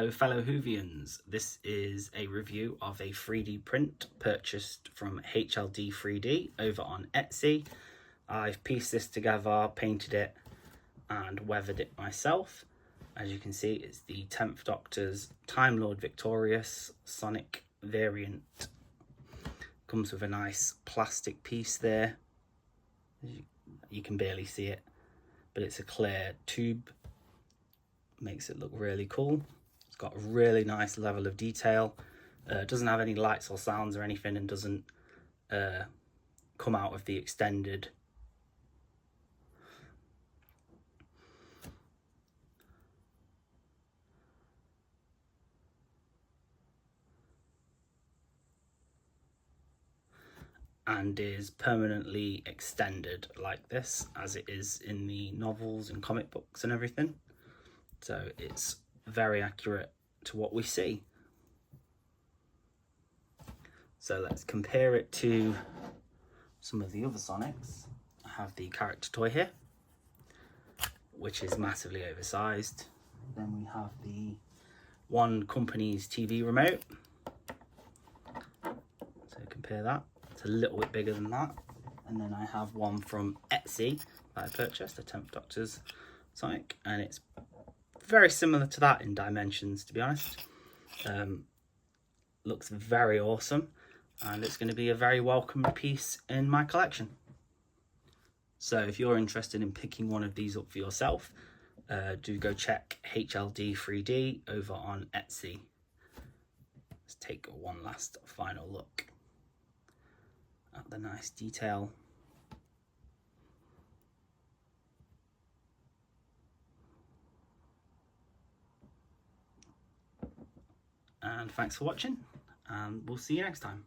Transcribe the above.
Hello fellow Whovians, this is a review of a 3D print purchased from HLD 3D over on Etsy. I've pieced this together, painted it and weathered it myself. As you can see, it's the 10th Doctor's Time Lord Victorious Sonic variant. Comes with a nice plastic piece there. You can barely see it, but it's a clear tube. Makes it look really cool. It's got a really nice level of detail. It doesn't have any lights or sounds or anything, and doesn't come out of the extended and is permanently extended like this, as it is in the novels and comic books and everything. So it's very accurate to what we see. So let's compare it to some of the other Sonics. I have the character toy here, which is massively oversized. Then we have the One Company's TV remote. So compare that. It's a little bit bigger than that. And then I have one from Etsy that I purchased, the 10th Doctor's Sonic, and it's very similar to that in dimensions, to be honest. Looks very awesome, and it's going to be a very welcome piece in my collection. So if you're interested in picking one of these up for yourself, do go check HLD 3D over on Etsy. Let's take one last final look at the nice detail. And thanks for watching, and we'll see you next time.